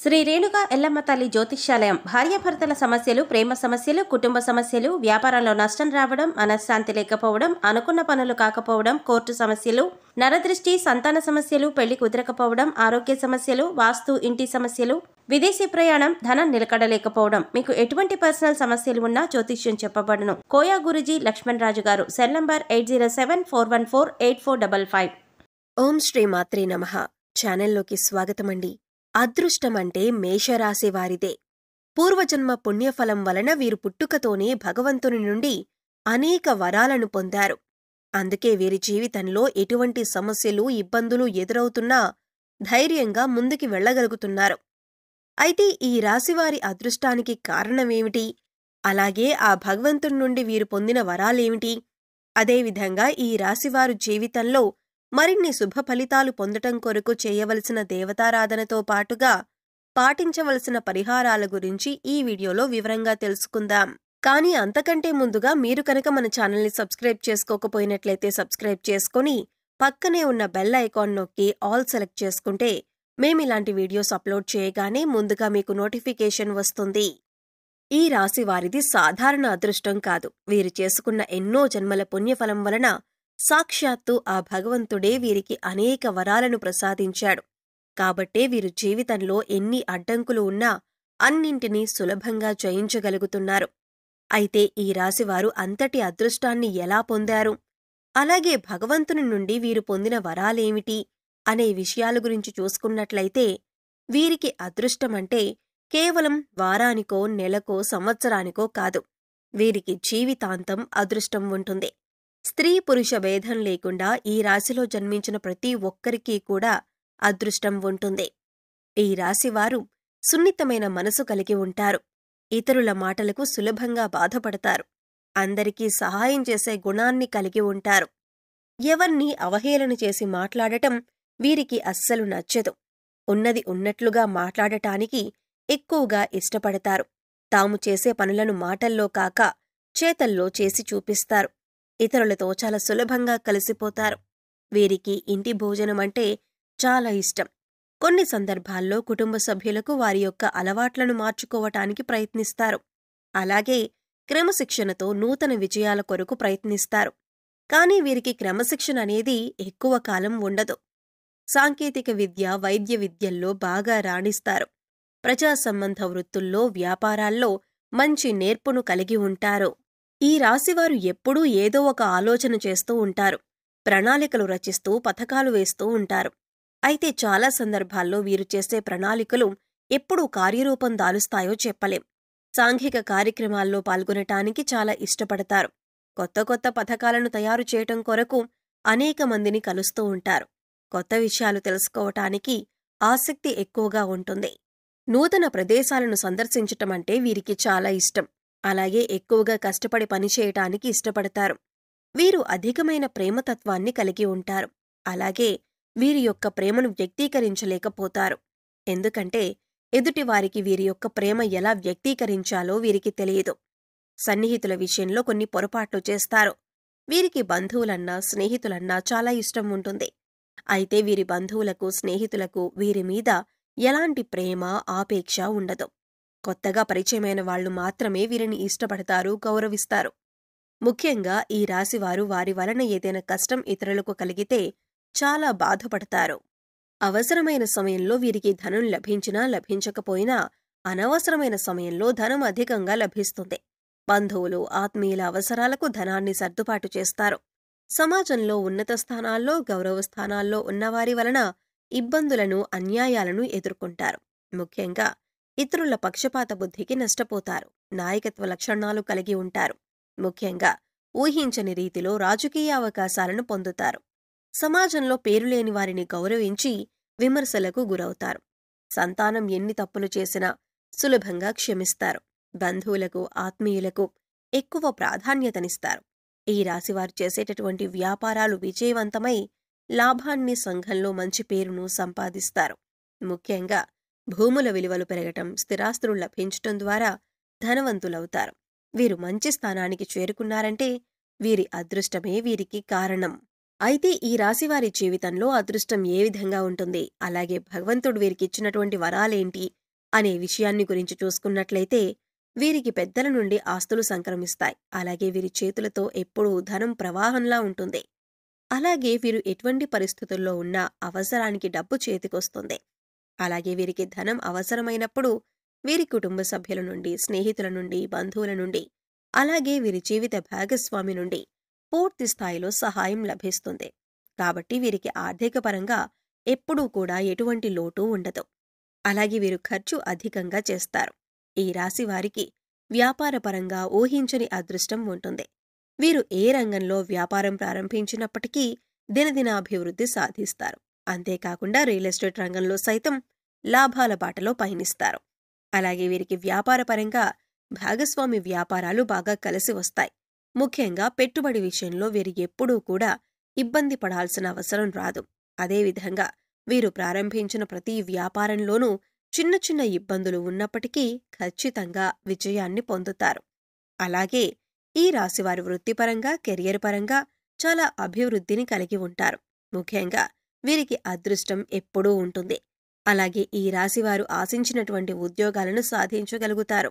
శ్రీ రేణుక ఎల్లమ్మ తల్లి జ్యోతిష్యాలయం భార్యాభర్తల సమస్యలు, ప్రేమ సమస్యలు, కుటుంబ సమస్యలు, వ్యాపారంలో నష్టం రావడం, మనశ్శాంతి లేకపోవడం, అనుకున్న పనులు కాకపోవడం, కోర్టు సమస్యలు, నరదృష్టి, సంతాన సమస్యలు, పెళ్లి కుదరకపోవడం, ఆరోగ్య సమస్యలు, వాస్తు, ఇంటి సమస్యలు, విదేశీ ప్రయాణం, ధనం నిలకడలేకపోవడం, మీకు ఎటువంటి పర్సనల్ సమస్యలు ఉన్నా జ్యోతిష్యం చెప్పబడును. కోయా గురుజీ లక్ష్మణ్ రాజు గారు. Cell number 8074148455. ఓం శ్రీ మాత్రే నమః. ఛానల్లోకి స్వాగతమండి. అదృష్టం అంటే మేషరాశి వారిదే. పూర్వజన్మ పుణ్యఫలం వలన వీరు పుట్టుకతోనే భగవంతుని నుండి అనేక వరాలను పొందారు. అందుకే వీరి జీవితంలో ఎటువంటి సమస్యలు, ఇబ్బందులు ఎదురవుతున్నా ధైర్యంగా ముందుకి వెళ్లగలుగుతున్నారు. అయితే ఈ రాశివారి అదృష్టానికి కారణమేమిటి? అలాగే ఆ భగవంతుని నుండి వీరు పొందిన వరాలేమిటి? అదేవిధంగా ఈ రాశివారు జీవితంలో మరిన్ని శుభ ఫలితాలు పొందటం కొరకు చేయవలసిన దేవతారాధనతో పాటుగా పాటించవలసిన పరిహారాల గురించి ఈ వీడియోలో వివరంగా తెలుసుకుందాం. కానీ అంతకంటే ముందుగా మీరు కనుక మన ఛానల్ని సబ్స్క్రైబ్ చేసుకోకపోయినట్లయితే సబ్స్క్రైబ్ చేసుకుని పక్కనే ఉన్న బెల్ ఐకాన్ నొక్కి ఆల్ సెలెక్ట్ చేసుకుంటే మేమిలాంటి వీడియోస్ అప్లోడ్ చేయగానే ముందుగా మీకు నోటిఫికేషన్ వస్తుంది. ఈ రాశి వారిది సాధారణ అదృష్టం కాదు. వీరు చేసుకున్న ఎన్నో జన్మల పుణ్యఫలం వలన సాక్షాత్తు ఆ భగవంతుడే వీరికి అనేక వరాలను ప్రసాదించాడు. కాబట్టే వీరు జీవితంలో ఎన్ని అడ్డంకులు ఉన్నా అన్నింటినీ సులభంగా జయించగలుగుతున్నారు. అయితే ఈ రాశివారు అంతటి అదృష్టాన్ని ఎలా పొందారు? అలాగే భగవంతుని నుండి వీరు పొందిన వరాలేమిటి అనే విషయాల గురించి చూసుకున్నట్లయితే వీరికి అదృష్టమంటే కేవలం వారానికో, నెలకో, సంవత్సరానికో కాదు. వీరికి జీవితాంతం అదృష్టం ఉంటుంది. స్త్రీ పురుష భేదం లేకుండా ఈ రాశిలో జన్మించిన ప్రతి ఒక్కరికీ కూడా అదృష్టం ఉంటుంది. ఈ రాశివారు సున్నితమైన మనసు కలిగి ఉంటారు. ఇతరుల మాటలకు సులభంగా బాధపడతారు. అందరికీ సహాయం చేసే గుణాన్ని కలిగి ఉంటారు. ఎవర్నీ అవహేళన చేసి మాట్లాడటం వీరికి అస్సలు నచ్చదు. ఉన్నది ఉన్నట్లుగా మాట్లాడటానికి ఎక్కువగా ఇష్టపడతారు. తాము చేసే పనులను మాటల్లో కాక చేతల్లో చేసి చూపిస్తారు. ఇతరులతో చాలా సులభంగా కలిసిపోతారు. వీరికి ఇంటి భోజనమంటే చాలా ఇష్టం. కొన్ని సందర్భాల్లో కుటుంబ సభ్యులకు వారి యొక్క అలవాట్లను మార్చుకోవటానికి ప్రయత్నిస్తారు. అలాగే క్రమశిక్షణతో నూతన విజయాల కొరకు ప్రయత్నిస్తారు. కానీ వీరికి క్రమశిక్షణ అనేది ఎక్కువ కాలం ఉండదు. సాంకేతిక విద్య, వైద్య విద్యల్లో బాగా రాణిస్తారు. ప్రజా సంబంధ వృత్తుల్లో, వ్యాపారాల్లో మంచి నేర్పును కలిగి ఉంటారు. ఈ రాశివారు ఎప్పుడూ ఏదో ఒక ఆలోచన చేస్తూ ఉంటారు. ప్రణాళికలు రచిస్తూ పథకాలు వేస్తూ ఉంటారు. అయితే చాలా సందర్భాల్లో వీరు చేసే ప్రణాళికలు ఎప్పుడు కార్యరూపం దాలుస్తాయో చెప్పలేం. సాంఘిక కార్యక్రమాల్లో పాల్గొనటానికి చాలా ఇష్టపడతారు. కొత్త కొత్త పథకాలను తయారు చేయటం కొరకు అనేక మందిని కలుస్తూ ఉంటారు. కొత్త విషయాలు తెలుసుకోవటానికి ఆసక్తి ఎక్కువగా ఉంటుంది. నూతన ప్రదేశాలను సందర్శించటమంటే వీరికి చాలా ఇష్టం. అలాగే ఎక్కువగా కష్టపడి పనిచేయటానికి ఇష్టపడతారు. వీరు అధికమైన ప్రేమతత్వాన్ని కలిగి ఉంటారు. అలాగే వీరి యొక్క ప్రేమను వ్యక్తీకరించలేకపోతారు. ఎందుకంటే ఎదుటివారికి వీరి యొక్క ప్రేమ ఎలా వ్యక్తీకరించాలో వీరికి తెలియదు. సన్నిహితుల విషయంలో కొన్ని పొరపాట్లు చేస్తారు. వీరికి బంధువులన్నా, స్నేహితులన్నా చాలా ఇష్టం ఉంటుంది. అయితే వీరి బంధువులకు, స్నేహితులకు వీరి మీద ఎలాంటి ప్రేమ, ఆపేక్ష ఉండదు. కొత్తగా పరిచయమైన వాళ్లు మాత్రమే వీరిని ఇష్టపడతారు, గౌరవిస్తారు. ముఖ్యంగా ఈ రాశివారు వారి వలన ఏదైనా కష్టం ఇతరులకు కలిగితే చాలా బాధపడతారు. అవసరమైన సమయంలో వీరికి ధనం లభించినా లభించకపోయినా అనవసరమైన సమయంలో ధనం అధికంగా లభిస్తుంది. బంధువులు, ఆత్మీయుల అవసరాలకు ధనాన్ని సర్దుబాటు చేస్తారు. సమాజంలో ఉన్నత స్థానాల్లో, గౌరవ స్థానాల్లో ఉన్నవారి వలన ఇబ్బందులను, అన్యాయాలను ఎదుర్కొంటారు. ముఖ్యంగా ఇతరుల పక్షపాత బుద్ధికి నష్టపోతారు. నాయకత్వ లక్షణాలు కలిగి ఉంటారు. ముఖ్యంగా ఊహించని రీతిలో రాజకీయ అవకాశాలను పొందుతారు. సమాజంలో పేరులేని వారిని గౌరవించి విమర్శలకు గురవుతారు. సంతానం ఎన్ని తప్పులు చేసినా సులభంగా క్షమిస్తారు. బంధువులకు, ఆత్మీయులకు ఎక్కువ ప్రాధాన్యతనిస్తారు. ఈ రాశివారు చేసేటటువంటి వ్యాపారాలు విజయవంతమై లాభాన్ని, సంఘంలో మంచి పేరును సంపాదిస్తారు. ముఖ్యంగా భూముల విలువలు పెరగటం, స్థిరాస్తులు లభించటం ద్వారా ధనవంతులవుతారు. వీరు మంచి స్థానానికి చేరుకున్నారంటే వీరి అదృష్టమే వీరికి కారణం. అయితే ఈ రాశివారి జీవితంలో అదృష్టం ఏ విధంగా ఉంటుంది, అలాగే భగవంతుడు వీరికిచ్చినటువంటి వరాలేంటి అనే విషయాన్ని గురించి చూసుకున్నట్లయితే వీరికి పెద్దల నుండి ఆస్తులు సంక్రమిస్తాయి. అలాగే వీరి చేతులతో ఎప్పుడూ ధనం ప్రవాహంలా ఉంటుంది. అలాగే వీరు ఎటువంటి పరిస్థితుల్లో ఉన్నా అవసరానికి డబ్బు చేతికొస్తుంది. అలాగే వీరికి ధనం అవసరమైనప్పుడు వీరి కుటుంబ సభ్యుల నుండి, స్నేహితుల నుండి, బంధువుల నుండి, అలాగే వీరి జీవిత భాగస్వామి నుండి పూర్తి స్థాయిలో సహాయం లభిస్తుంది. కాబట్టి వీరికి ఆర్థికపరంగా ఎప్పుడూ కూడా ఎటువంటి లోటు ఉండదు. అలాగే వీరు ఖర్చు అధికంగా చేస్తారు. ఈ రాశి వారికి వ్యాపారపరంగా ఊహించని అదృష్టం ఉంటుంది. వీరు ఏ రంగంలో వ్యాపారం ప్రారంభించినప్పటికీ దినదినాభివృద్ధి సాధిస్తారు. అంతేకాకుండా రియల్ ఎస్టేట్ రంగంలో సైతం లాభాల బాటలో పయనిస్తారు. అలాగే వీరికి వ్యాపారపరంగా భాగస్వామి వ్యాపారాలు బాగా కలిసి వస్తాయి. ముఖ్యంగా పెట్టుబడి విషయంలో వీరు ఎప్పుడూ కూడా ఇబ్బంది పడాల్సిన అవసరం రాదు. అదేవిధంగా వీరు ప్రారంభించిన ప్రతి వ్యాపారంలోనూ చిన్న చిన్న ఇబ్బందులు ఉన్నప్పటికీ ఖచ్చితంగా విజయాన్ని పొందుతారు. అలాగే ఈ రాశివారు వృత్తిపరంగా, కెరియర్ పరంగా చాలా అభివృద్ధిని కలిగి ఉంటారు. ముఖ్యంగా వీరికి అదృష్టం ఎప్పుడూ ఉంటుంది. అలాగే ఈ రాశివారు ఆశించినటువంటి ఉద్యోగాలను సాధించగలుగుతారు.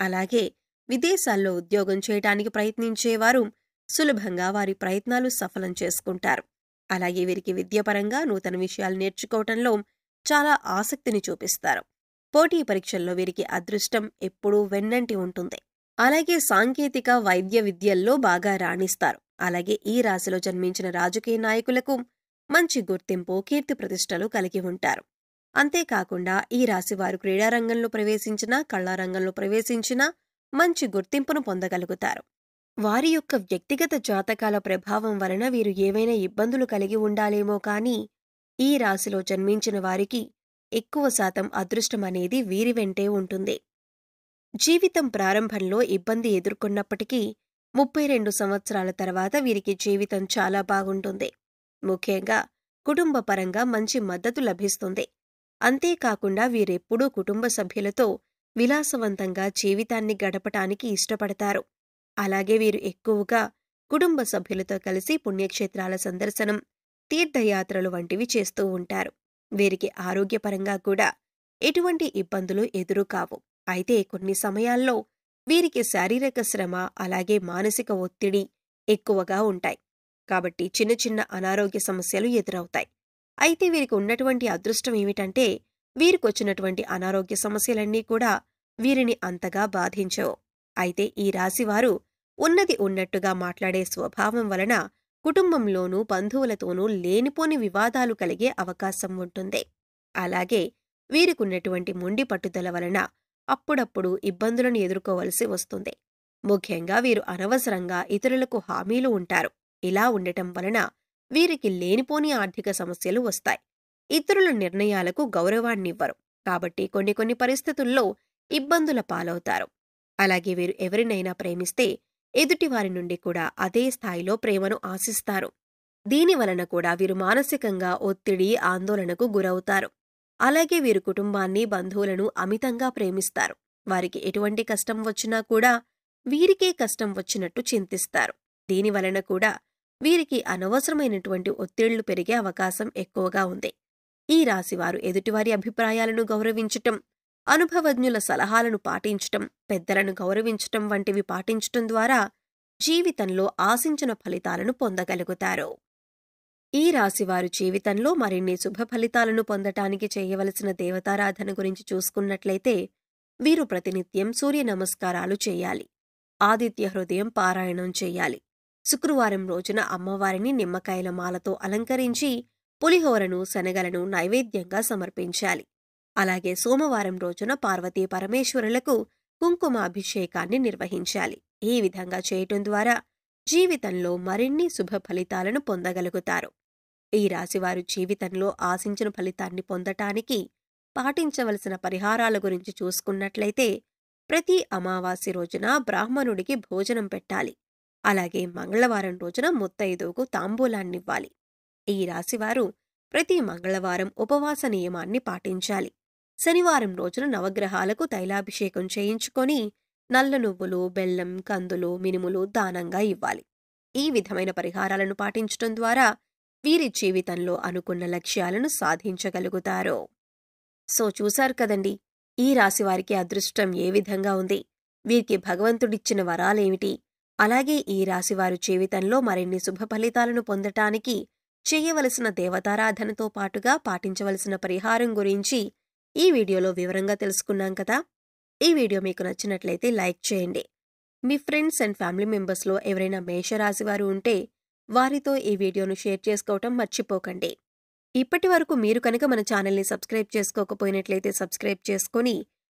అలాగే విదేశాల్లో ఉద్యోగం చేయటానికి ప్రయత్నించేవారు సులభంగా వారి ప్రయత్నాలు సఫలం చేసుకుంటారు. అలాగే వీరికి విద్యపరంగా నూతన విషయాలు నేర్చుకోవటంలో చాలా ఆసక్తిని చూపిస్తారు. పోటీ పరీక్షల్లో వీరికి అదృష్టం ఎప్పుడూ వెన్నంటి ఉంటుంది. అలాగే సాంకేతిక, వైద్య విద్యల్లో బాగా రాణిస్తారు. అలాగే ఈ రాశిలో జన్మించిన రాజకీయ నాయకులకు మంచి గుర్తింపు, కీర్తి ప్రతిష్టలు కలిగి ఉంటారు. అంతేకాకుండా ఈ రాశివారు క్రీడారంగంలో ప్రవేశించినా, కళారంగంలో ప్రవేశించినా మంచి గుర్తింపును పొందగలుగుతారు. వారి యొక్క వ్యక్తిగత జాతకాల ప్రభావం వలన వీరు ఏవైనా ఇబ్బందులు కలిగి ఉండాలేమో కానీ ఈ రాశిలో జన్మించిన వారికి ఎక్కువ శాతం అదృష్టమనేది వీరి వెంటే ఉంటుంది. జీవితం ప్రారంభంలో ఇబ్బంది ఎదుర్కొన్నప్పటికీ 32 సంవత్సరాల తర్వాత వీరికి జీవితం చాలా బాగుంటుంది. ముఖ్యంగా కుటుంబ పరంగా మంచి మద్దతు లభిస్తుంది. అంతేకాకుండా వీరెప్పుడూ కుటుంబ సభ్యులతో విలాసవంతంగా జీవితాన్ని గడపటానికి ఇష్టపడతారు. అలాగే వీరు ఎక్కువగా కుటుంబ సభ్యులతో కలిసి పుణ్యక్షేత్రాల సందర్శనం, తీర్థయాత్రలు వంటివి చేస్తూ ఉంటారు. వీరికి ఆరోగ్యపరంగా కూడా ఎటువంటి ఇబ్బందులు ఎదురుకావు. అయితే కొన్ని సమయాల్లో వీరికి శారీరక శ్రమ, అలాగే మానసిక ఒత్తిడి ఎక్కువగా ఉంటాయి. కాబట్టి చిన్న చిన్న అనారోగ్య సమస్యలు ఎదురవుతాయి. అయితే వీరికి ఉన్నటువంటి అదృష్టం ఏమిటంటే వీరికొచ్చినటువంటి అనారోగ్య సమస్యలన్నీ కూడా వీరిని అంతగా బాధించవు. అయితే ఈ రాశివారు ఉన్నది ఉన్నట్టుగా మాట్లాడే స్వభావం వలన కుటుంబంలోనూ బంధువులతోనూ లేనిపోని వివాదాలు కలిగే అవకాశం ఉంటుంది. అలాగే వీరికున్నటువంటి మొండి పట్టుదల వలన అప్పుడప్పుడు ఇబ్బందులను ఎదుర్కోవలసి వస్తుంది. ముఖ్యంగా వీరు అనవసరంగా ఇతరులకు హామీలు ఉంటారు. ఇలా ఉండటం వలన వీరికి లేనిపోని ఆర్థిక సమస్యలు వస్తాయి. ఇతరుల నిర్ణయాలకు గౌరవాన్నివ్వరు. కాబట్టి కొన్ని పరిస్థితుల్లో ఇబ్బందుల పాలవుతారు. అలాగే వీరు ఎవరినైనా ప్రేమిస్తే ఎదుటివారి నుండి కూడా అదే స్థాయిలో ప్రేమను ఆశిస్తారు. దీనివలన కూడా వీరు మానసికంగా ఒత్తిడి, ఆందోళనకు గురవుతారు. అలాగే వీరు కుటుంబాన్ని, బంధువులను అమితంగా ప్రేమిస్తారు. వారికి ఎటువంటి కష్టం వచ్చినా కూడా వీరికే కష్టం వచ్చినట్టు చింతిస్తారు. దీనివలన కూడా వీరికి అనవసరమైనటువంటి ఒత్తిళ్లు పెరిగే అవకాశం ఎక్కువగా ఉంది. ఈ రాశివారు ఎదుటివారి అభిప్రాయాలను గౌరవించటం, అనుభవజ్ఞుల సలహాలను పాటించటం, పెద్దలను గౌరవించటం వంటివి పాటించటం ద్వారా జీవితంలో ఆశించిన ఫలితాలను పొందగలుగుతారు. ఈ రాశివారు జీవితంలో మరిన్ని శుభ ఫలితాలను పొందటానికి చేయవలసిన దేవతారాధన గురించి చూసుకున్నట్లయితే వీరు ప్రతినిత్యం సూర్య నమస్కారాలు చేయాలి. ఆదిత్య హృదయం పారాయణం చేయాలి. శుక్రవారం రోజున అమ్మవారిని నిమ్మకాయల మాలతో అలంకరించి పులిహోరను, శనగలను నైవేద్యంగా సమర్పించాలి. అలాగే సోమవారం రోజున పార్వతీ పరమేశ్వరులకు కుంకుమాభిషేకాన్ని నిర్వహించాలి. ఈ విధంగా చేయటం ద్వారా జీవితంలో మరిన్ని శుభ ఫలితాలను పొందగలుగుతారు. ఈ రాశివారు జీవితంలో ఆశించిన ఫలితాన్ని పొందటానికి పాటించవలసిన పరిహారాల గురించి చూసుకున్నట్లయితే ప్రతి అమావాస్య రోజున బ్రాహ్మణుడికి భోజనం పెట్టాలి. అలాగే మంగళవారం రోజున ముత్తైదువుకు తాంబూలాన్నివ్వాలి. ఈ రాశివారు ప్రతి మంగళవారం ఉపవాస నియమాన్ని పాటించాలి. శనివారం రోజున నవగ్రహాలకు తైలాభిషేకం చేయించుకొని నల్ల నువ్వులు, బెల్లం, కందులు, మినుములు దానంగా ఇవ్వాలి. ఈ విధమైన పరిహారాలను పాటించటం ద్వారా వీరి జీవితంలో అనుకున్న లక్ష్యాలను సాధించగలుగుతారు. సో చూశారు కదండి, ఈ రాశివారికి అదృష్టం ఏ విధంగా ఉంది, వీరికి భగవంతుడిచ్చిన వరాలేమిటి, అలాగే ఈ రాశివారు జీవితంలో మరిన్ని శుభ ఫలితాలను పొందటానికి చేయవలసిన దేవతారాధనతో పాటుగా పాటించవలసిన పరిహారం గురించి ఈ వీడియోలో వివరంగా తెలుసుకున్నాం కదా. ఈ వీడియో మీకు నచ్చినట్లయితే లైక్ చేయండి. మీ ఫ్రెండ్స్ అండ్ ఫ్యామిలీ మెంబర్స్లో ఎవరైనా మేషరాశివారు ఉంటే వారితో ఈ వీడియోను షేర్ చేసుకోవటం మర్చిపోకండి. ఇప్పటి వరకు మీరు కనుక మన ఛానల్ని సబ్స్క్రైబ్ చేసుకోకపోయినట్లయితే సబ్స్క్రైబ్ చేసుకొని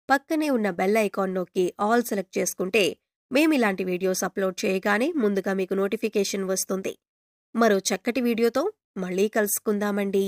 పక్కనే ఉన్న బెల్ ఐకాన్ నొక్కి ఆల్ సెలెక్ట్ చేసుకుంటే మేమిలాంటి వీడియోస్ అప్లోడ్ చేయగానే ముందుగా మీకు నోటిఫికేషన్ వస్తుంది. మరో చక్కటి వీడియోతో మళ్ళీ కలుసుకుందామండి.